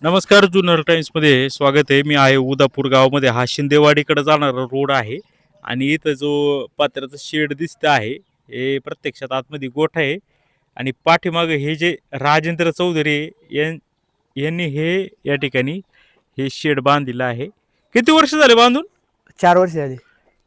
नमस्कार. जुन्नर टाइम्समध्ये स्वागत आहे. मी आहे उदापूर गावामध्ये. हा शिंदेवाडीकडे जाणारा रोड आहे आणि इथं जो पत्र्याचं शेड दिसतं आहे हे प्रत्यक्षात आतमध्ये गोठा आहे आणि पाठीमागं हे जे राजेंद्र चौधरी यांनी हे या ठिकाणी हे शेड बांधलेलं आहे. किती वर्ष झाले बांधून? 4 वर्ष झाली.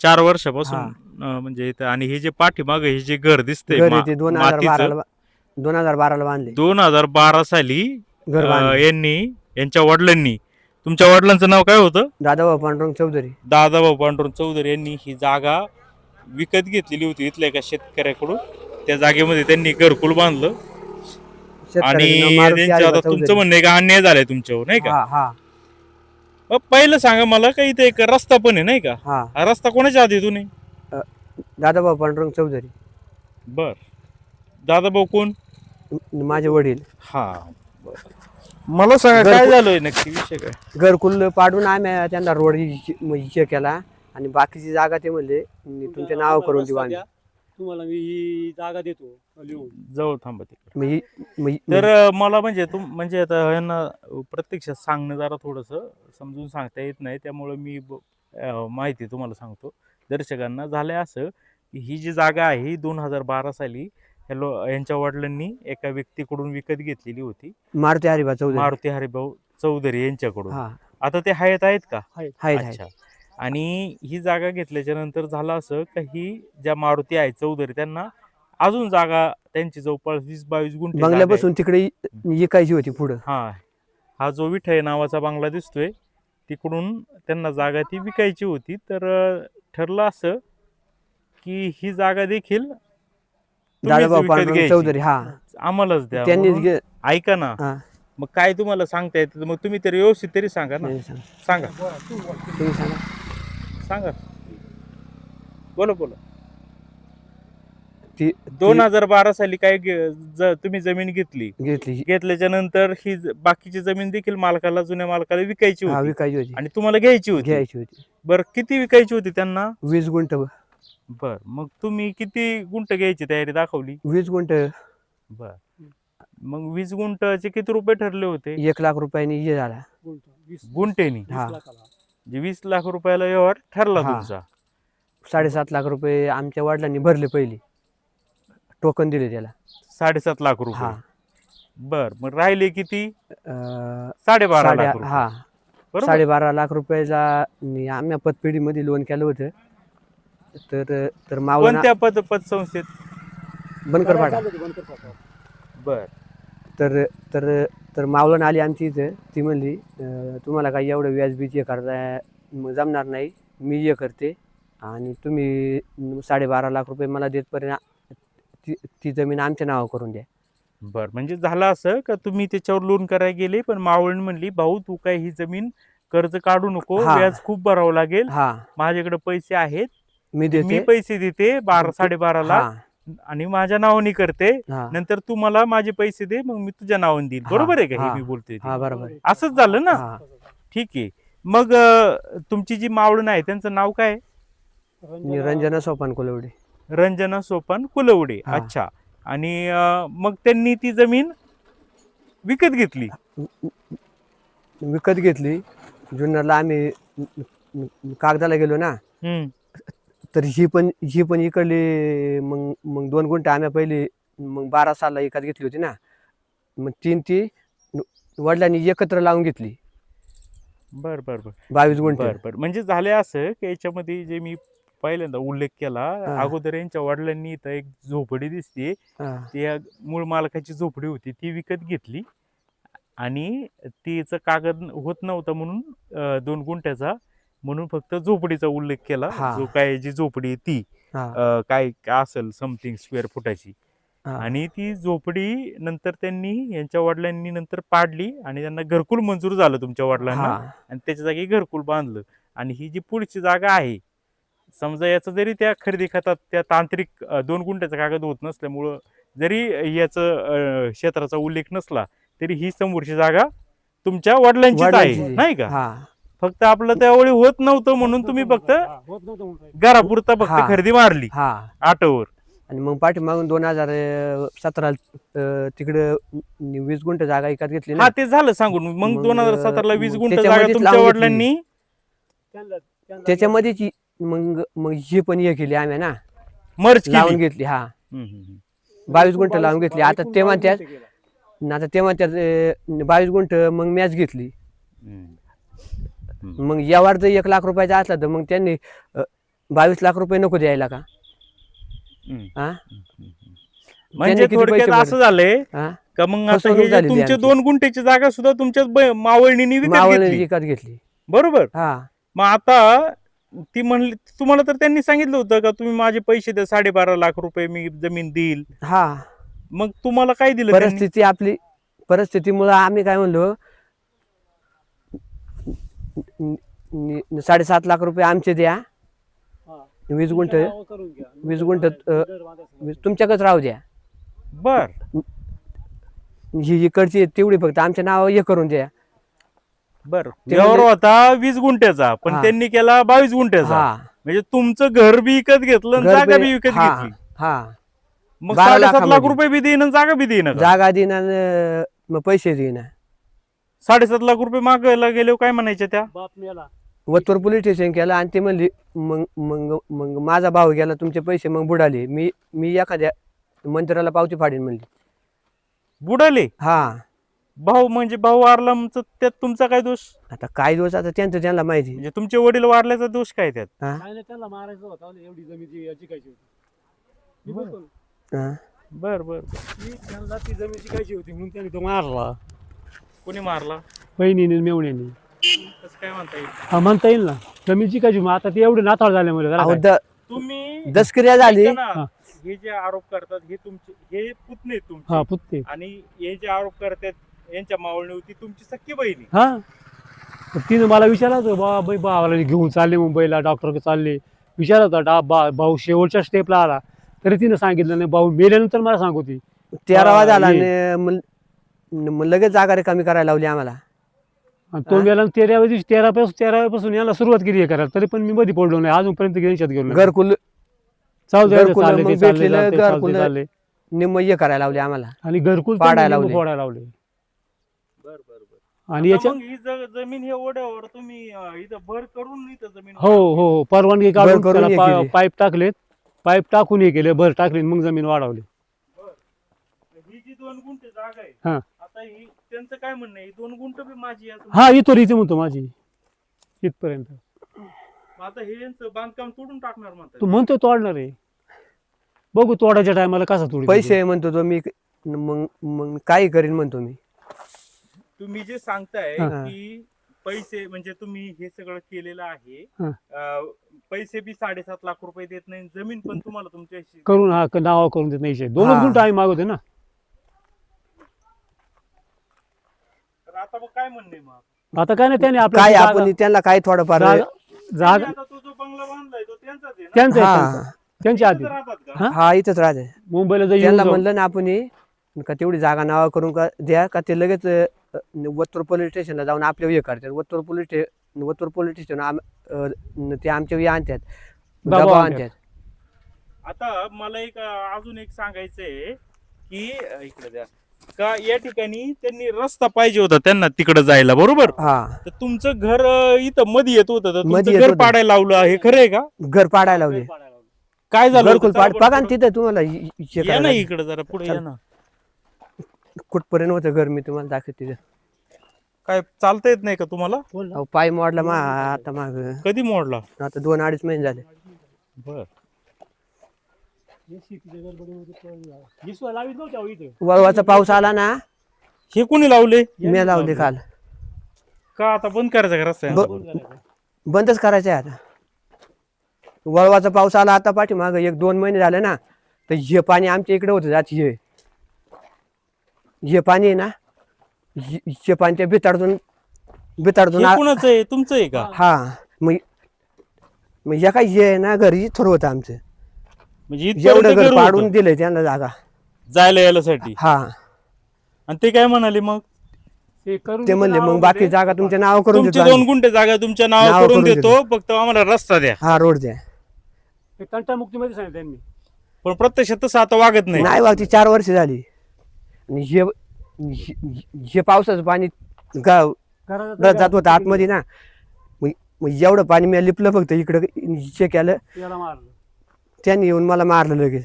4 वर्षापासून म्हणजे इथं. आणि हे जे पाठीमागं हे जे घर दिसतंय घर ते 2012 ला बांधले. 2012 साली घर बांधले. यांच्या वडिलांनी, तुमच्या वडिलांचं नाव काय होतं? दादाभाऊ पांडुरंग चौधरी. दादाभाऊ पांडुरंग चौधरी यांनी ही जागा विकत घेतलेली होती इथल्या एका शेतकऱ्याकडून. त्या जागेमध्ये त्यांनी घरकुल बांधलं आणि त्यांचं आता तुमचं म्हणणं आहे का अन्याय झालाय तुमच्यावर, नाही का? पहिलं सांगा मला, का इथे एक रस्ता पण आहे, नाही का? हा रस्ता कोणाच्या आधीतून आहे? दादाभाऊ पांडुरंग चौधरी. बर. दादाभाऊ कोण? माझे वडील. हा, मला सांगा काय झालंय नक्की विषय काय? घरकुल पाडून आम्ही त्यांना रोड इच्छा केला आणि बाकीची जागा ते म्हणले तुमच्या नाव करून देऊ आम्ही. तुम्हाला मी ही जागा देतो लिहून. जवळ थांबा तिकडे. तर मला म्हणजे आता यांना प्रत्यक्षात सांगणं जरा थोडंसं समजून सांगता येत नाही, त्यामुळे मी माहिती तुम्हाला सांगतो दर्शकांना. झालंय असं की ही जी जागा आहे ही 2012 साली यांच्या वडिलांनी एका व्यक्तीकडून विकत घेतलेली होती, मारुती हरिभाऊ चौधरी यांच्याकडून. आता ते आहेत का? अच्छा. आणि ही जागा घेतल्याच्या नंतर झालं असं का ही ज्या मारुती आहे चौधरी त्यांना अजून जागा त्यांची जवळपास 20-22 गुंठे बंगल्यापासून तिकडे विकायची होती पुढे. हा जो विठय नावाचा बंगला दिसतोय तिकडून त्यांना जागा ती विकायची होती. तर ठरलं असं की ही जागा देखील दादाभाऊ पांडुरंग चौधरी आम्हालाच द्या. त्यांनी ऐका ना, मग काय तुम्हाला सांगता येतं, मग तुम्ही तरी व्यवस्थित तरी सांगा ना. सांगा, तुम्ही सांगा, बोला. 2012 साली काय तुम्ही जमीन घेतल्याच्या नंतर ही बाकीची जमीन देखील जुन्या मालकाला विकायची होती आणि तुम्हाला घ्यायची होती. बर, किती विकायची होती त्यांना? 20 गुंठ. बर, मग तुम्ही किती गुंठ घ्यायची तयारी दाखवली? 20 गुंठ. बर, मग 20 गुंठचे किती रुपये ठरले होते? 1 लाख रुपयांनी हे झाला गुंठेनी. 20 लाख रुपयाला व्यवहार ठरला तुमचा. 7.5 लाख रुपये आमच्या वडिलांनी भरले, पहिले टोकन दिले त्याला. 7.5 लाख रुपये. बर, मग राहिले किती? 12.5 लाख रुपये. 12.5 लाख रुपयाला आम्ही पतपेढीमध्ये लोन केलं होतं. तर कोणत्या पतसंस्थेत? बनकरपाडा. बर. तर मावलन आली आमची इथं. ती म्हणली तुम्हाला काही एवढं व्याजबीज हे करता जमणार नाही, मी हे करते आणि तुम्ही 12.5 लाख रुपये मला देतपर्यंत ती जमीन आमच्या नावावर करून द्या. बर, म्हणजे झालं असं का तुम्ही त्याच्यावर लोन करायला गेले, पण मावळण म्हणली भाऊ तू काय ही जमीन कर्ज काढू नको, व्याज खूप भरावं लागेल, माझ्याकडे पैसे आहेत, मी पैसे देते 12.5 लाख आणि माझ्या नावाने करते, नंतर तू मला माझे पैसे दे, मग मी तुझ्या नावाने देईल. बरोबर आहे का हे मी बोलतोय? बरोबर. असंच झालं ना? ठीक आहे. मग तुमची जी मावळण आहे त्यांचं नाव काय? रंजना सोपान कुलवडे. रंजना सोपान कुलवडे. अच्छा. आणि मग त्यांनी ती जमीन विकत घेतली. जुन्नरला आम्ही कागदाला गेलो ना, तर ही पण इकडली मग 2 गुंठ आम्ही पहिले 12 सालला विकत घेतली होती ना, मग 3 ती वडिलांनी एकत्र लावून घेतली. बर 22 गुंठ. बर, म्हणजे झाले असं की याच्यामध्ये जे मी पहिल्यांदा उल्लेख केला अगोदर, यांच्या वडिलांनी इथं एक झोपडी दिसते, ती मूळ मालकाची झोपडी होती, ती विकत घेतली आणि तिचं कागद होत नव्हता म्हणून 2 गुंठ्याचा, म्हणून फक्त झोपडीचा उल्लेख केला. जो काय जी झोपडी ती काय असेल समथिंग स्क्वेअर फुटाची, आणि ती झोपडी नंतर त्यांनी यांच्या वडिलांनी नंतर पाडली आणि त्यांना घरकुल मंजूर झालं तुमच्या वडिलांना, आणि त्याच्या जागी घरकुल बांधलं. आणि ही जी पुढची जागा आहे, समजा याचं जरी त्या खरेदी खात्यात त्या तांत्रिक 2 गुंठ्याचा कागद होत नसल्यामुळं, जरी याचं क्षेत्राचा उल्लेख नसला तरी ही समोरची जागा तुमच्या वडिलांचीच आहे, नाही का? फक्त आपलं त्यावेळी होत नव्हतं म्हणून तुम्ही फक्त घरापुरता फक्त खरेदी मारली आठवर, आणि मग पाठीमागून 2017 तिकडं 20 गुंठ जागा एकात घेतली ना. हा ते झालं सांगून. मग मग 2017 20 मग गुंठ त्याच्यामध्येच जागा तुमच्या लावून वडिलांनी त्याच्यामध्येच मग ही पण हे केली आम्ही ना, मर्ज लावून केली. घेतली. हा हम्म, हम्म. 22 गुंठ लावून घेतली. आता ते म्हणतात 22 गुंठ मग मॅच घेतली. हम्म. मग यावर जर 1 लाख रुपयाचा असला तर मग त्यांनी 22 लाख रुपये नको द्यायला का? हम्म. हा म्हणजे किती थोडक्यात पैसे असं झालंय हा का मग आता फसवणूक हे जे झालेली तुमचे आमची. 2 गुंठेची जागा सुद्धा तुमच्या मावळणीने विकत मावळने घेतली, विकत घेतली. बरोबर? हा मग आता ती म्हणली, तुम्हाला तर त्यांनी सांगितलं होतं का तुम्ही माझे पैसे द्या, 12.5 लाख रुपये मी जमीन देईल. हा मग तुम्हाला काय दिलं त्यांनी? परिस्थिती आपली परिस्थितीमुळे आम्ही काय म्हणलो 7.5 लाख रुपये आमचे द्या, 20 गुंठ 20 गुंठ तुमच्याकडेच राहू द्या. बर ही इकडची तेवढी फक्त आमच्या नावावर हे करून द्या. बर ते व्यवहार म्हणजे- होता 20 गुंठ्याचा, पण हा. त्यांनी केला 22 गुंठ्याचा. हा म्हणजे तुमचं घर बी विकत घेतलं आणि घर जागा बी- बी विकत हा घेतली. हा मग 12 7.5 लाख लाखामध्ये. रुपये बी देईन आणि जागा बी देईन. जागा देणार मग पैसे देणार. 7.5 लाख रुपये मागायला गेले काय म्हणायचे त्या? बाप मेला. वतूर पोलीस स्टेशन केलं आणि ते म्हणली मग मग मग माझा भाऊ गेला, तुमचे पैसे मग बुडाले. मी एखाद्या मंत्र्याला पावती फाडीन म्हणली. बुडाले हा भाऊ, म्हणजे भाऊ वारला त्यात तुमचा काय दोष? आता काय दिवस आता त्यांचं त्यांना माहिती. म्हणजे तुमचे वडील वारल्याचा दोष काय त्यात? हा काय नाही, त्यांना मारायचं होतं, एवढी जमीन याची काय होती. मी बोलतो ना, हा. बर बर. की त्यांना ती जमीन शिकायची होती म्हणून त्यांनी तो मारला. कोणी मारला? बहिणीने मेवण्याने. कसं काय म्हणता येईल? हा म्हणता येईल ना, जमीन शिकायची. मग आता ते एवढे नाताळ झाले मला अहो, तुम्ही दसक्रिया झाली. ऐका ना, हा. हे जे आरोप करतात हे तुमचे, हे पुतणे आहेत तुमचे. हा पुत्ते. आणि हे जे आरोप करतात यांच्या मावळणी होती तुमची सख्खी बहिणी. हा तर तिने मला विचारलं होतं, बाबा भावाला घेऊन चालले मुंबईला, डॉक्टरकडे चालले. विचारत होता भाऊ शेवटच्या स्टेपला आला तरी तिने सांगितलं नाही. भाऊ मेल्यानंतर मला सांगू ती 13वा झाला हे. आणि मग लगेच जागा रिकामी करायला लावली आम्हाला. आणि तो मेला 13व्या दिवशी 13व्यापासून याला सुरुवात केली आहे करायला. तरी पण मी मध्ये पडलो नाही अजूनपर्यंत यांच्यात गेलो नाही. घरकुल चालू द्या, घरकुल चालले मग ते, चालले, भेटलेलं चालले, घरकुल चालले, चालले. निम्म हे करायला लावली आम्हाला. आणि घरकुल पाडायला त्यांनी लावले. फोडायला लावले. बर बर बर. आणि याच्या मग ही जमीन हे ओढ्यावर तुम्ही इथं भर करून इथं जमीन हो हो परवानगी काढून करून हे त्याला केली. पाईप टाकलेत. पाईप टाकून हे केले, भर टाकले, मग जमीन वाढवली. ही जी 2 गुंठे जागा आहे, हा आता ही त्यांचं काय म्हणणं आहे? 2 गुंठ बी माझी आहे. हा इथे म्हणतो माझी इथपर्यंत. मग आता हे यांचं बांधकाम तोडून टाकणार म्हणतात. तू म्हणतो तोडणार आहे, बघू तोडायच्या टायमाला कसा तोडी. पैसे म्हणतो तो मी, मग मग काय करीन म्हणतो मी. तुम्ही जे सांगताय हा. की पैसे, म्हणजे तुम्ही हे सगळं केलेलं आहे, हा. पैसे बी 7.5 लाख रुपये देत नाही, जमीन पण तुम्हाला तुमच्याशी करून हा नावा करून देत नाही. 2 हा. गुंठ आम्ही मागवते ना. तर आता मग काय म्हणणे? मग आता काय नाही, त्याने काय आपल्या आपण त्यांना काय थोडंफार जागा आता तो जो बंगला बांधलाय तो त्यांचाच आहे ना? त्यांचं आहे, हा. त्यांचं. त्यांच्या आधी इथं राहतात का? हा? हा इथंच राहते. मुंबईला जर येऊन त्यांना जाऊ. म्हणलं ना आपण का तेवढी जागा नावा करून का द्या, का ते लगेच वतूर पोलीस स्टेशनला जाऊन आपल्या हे करतात. वतूर पोलीस स्टेशन ते आमच्या हे आणतात, दबाव दबाव आणतात. आणतात. आता मला एक अजून एक सांगायचंय की इकडे द्या का, या ठिकाणी त्यांनी रस्ता पाहिजे होता त्यांना तिकडे जायला, बरोबर? हा तर तुमचं घर इथं मध्ये येत होतं, तर मध्ये तुमचं येत घर होतं. पाडायला लावलं, हे खरं आहे का? घर पाडायला लावले. काय झालं घरकुल होतं? पाड चला बघा बरं, ना तिथं तुम्हाला या ना इकडे जरा पुढे या ना. कुठपर्यंत होतं घर मी तुम्हाला दाखवते तिथं. काय चालता येत नाही का तुम्हाला? अहो, पाय मोडला आता माग, कधी मोडला? आता 2-2.5 महिने झाले. बर. वळवाचा पाऊस आला ना, हे कोणी लावले? मी लावले काल. का आता बंद करायचा का रस्ता? बंदच करायचं आहे आता. वळवाचा पाऊस आला आता पाठीमाग 1-2 महिने झाले ना, तर हे पाणी आमच्या इकडे होतं जात. हे पाणी आहे ना, हे पाणी त्या बिताडून हे कोणाचं आहे? तुमचं आहे का? हा. मग या काय हे आहे ना, घरी थोडं होतं आमचं. म्हणजे एवढं इथपर्यंत घर घर पाडून होतं दिलंय त्यांना जागा. जायला यायसाठी. हा आणि ते काय म्हणाले मग? ते म्हणले मग बाकी जागा तुमच्या नाव करून तुमची देतो 2 आम्ही. गुंठे जागा तुमच्या नाव नाव करून करून देतो, फक्त आम्हाला रस्ता द्या. हा रोड द्या. तंटामुक्तीमध्ये सांगितलं त्यांनी. पण प्रत्यक्षात तसं आता वागत नाही. नाही वागती 4 वर्ष झाली. आणि हे पावसाचं पाणी घरात जात होतं आतमध्ये ना, मग एवढं पाणी मी लिपलं फक्त इकडं हे केलं, त्यांनी येऊन मला मारलं लगेच.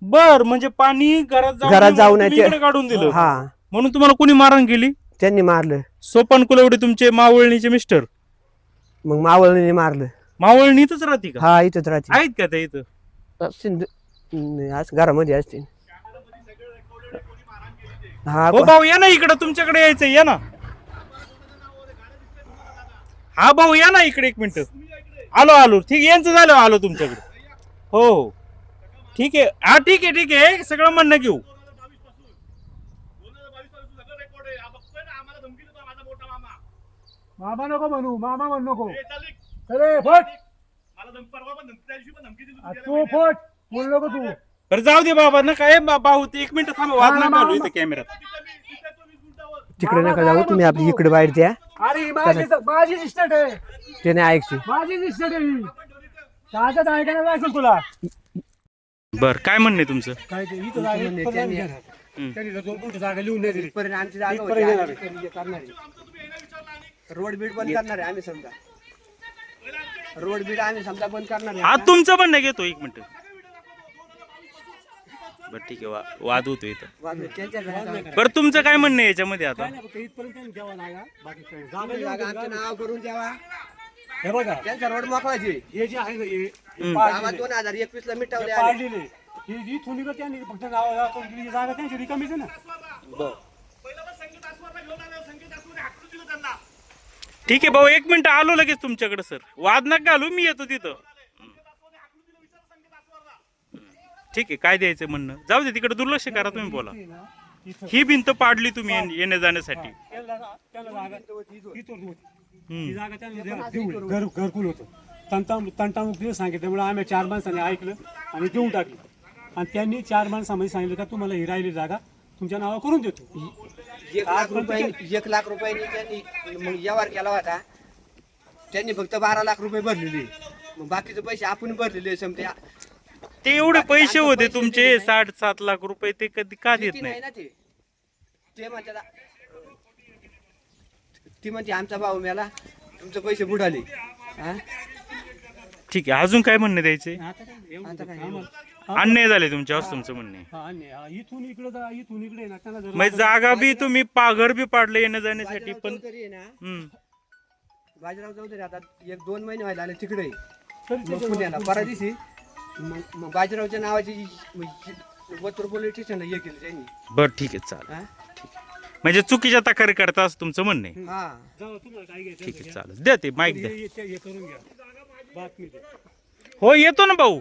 बर, म्हणजे पाणी घरात जाऊ नये इकडे काढून दिलं. हा, म्हणून तुम्हाला कोणी मारहाण केली? त्यांनी मारलं. सोपान कुलवडे तुमचे मावळणीचे मिस्टर. मग मावळने मारलं. मावळणी इथंच राहते का? हा, इथंच राहते. आहेत का ते इथं? आज घरामध्ये असते. हा, हो भाऊ या ना इकडं, तुमच्याकडे यायचं, या ना. हा भाऊ या ना इकडे, 1 मिनिट. आलो ठीक, यांचं झालं, आलो तुमच्याकडे. हो हो ठीक आहे. हा ठीक आहे सगळं म्हणणं घेऊ. मामा नको म्हणू, मामा म्हणू नको. अरे फट, तू फट बोल नको तू. बरं जाऊ दे बाबा ना, काय भाऊ ते 1 मिनिट थांबा, वाद नका घालू इथं कॅमेऱ्यात. तिकडे नका जाऊ तुम्ही, आपली इकडे बाहेर द्या. अरे माझी इस्टेट आहे, ते नाही ऐकते. माझी इस्टेट आहे ही. ताकद ऐकायला लागेल तुला. बर, काय म्हणणे तुमचं? काय ते इथं जागा त्यांनी- परत नाही घेणार. त्यांनी जर 2 फूट जागा लिहून नाही दिली. इथपर्यंत आमची जागा इथपर्यंत होती, येणार. आम्ही हे करणार आहे. रोड बीड बंद करणार आहे आम्ही, समजा रोड बीड आम्ही समजा बंद करणार हा आहे. तुमचं म्हणणं घेतो 1 मिनिट. बर ठीक आहे, वाद होतो इथं. त्यांच्या जागा- बरं तुमचं काय म्हणणं आहे याच्यामध्ये आता? काय नाही, फक्त इथपर्यंत त्यांनी द्यावा जागा. बाकी काही नाही. जागा लिहून जागा द्या. आमचं नाव करून द्यावा. हे बघा, त्यांचा रोड मोकळाची. हे जे आहे ना, हे गावात 2021 ला मिटवले आले. पाडलेले. ही इथून निघत त्यांनी फक्त नाव करून दिली. जागा त्यांची रिकामीच आहे ना. ठीक आहे भाऊ, 1 मिनिट आलो लगेच तुमच्याकडे. सर वाद नका घालू, मी येतो तिथं. ठीक आहे, काय द्यायचं म्हणणं? जाऊ दे तिकडे, दुर्लक्ष करा तुम्ही, बोला. ही भिंत पाडली तुम्ही येण्या जाण्यासाठी. त्याला जागा इथून होती. ही जागा त्यांना देऊन घरकुल होतं. तंटामुक्तीने सांगितलं, त्यामुळे आम्ही 4 माणसांनी ऐकलं आणि देऊन टाकली. आणि त्यांनी 4 माणसांमध्ये सांगितलं का तुम्हाला ही राहिली जागा तुमच्या नावावर करून देतो. 1 लाख रुपयांनी त्यांनी मग व्यवहार केला होता. त्यांनी फक्त 12 लाख रुपये भरलेले, मग बाकीचे पैसे आपण भरलेले. समजा ते एवढे पैसे होते तुमचे 6-7 लाख रुपये, ते कधी का देत नाही नाही? ना ते म्हणतात, ती म्हणते आमचा भाऊ मेला, तुमचे पैसे बुडाले. हा? ठीक आहे, अजून काय म्हणणं द्यायचे? आता काय? अन्याय झाले तुमच्यावर, तुमचं म्हणणे. इथून इकडे जा, इथून इकडे ना त्यांना जर मग जागा बी तुम्ही घर बी पाडलं येण्या जाण्यासाठी, पण चौधरी आहे ना, हम्म. बाजीराव चौधरी आता 1-2 महिने व्हायला आले तिकडे. तरी मग पुण्याला परदिवशी मग बाजीरावच्या नावाची वतूर पोलीस स्टेशनला हे केलं त्यांनी. बर ठीक आहे, चालेल. हा? म्हणजे चुकीच्या तक्रारी करता असं तुमचं म्हणणं आहे. हा. जाऊ, तुम्हाला काय घ्यायचं ठीक आहे, चालेल. द्या ते माईक द्या. हे करून घ्या, बातमी द्या. हो येतो ना भाऊ.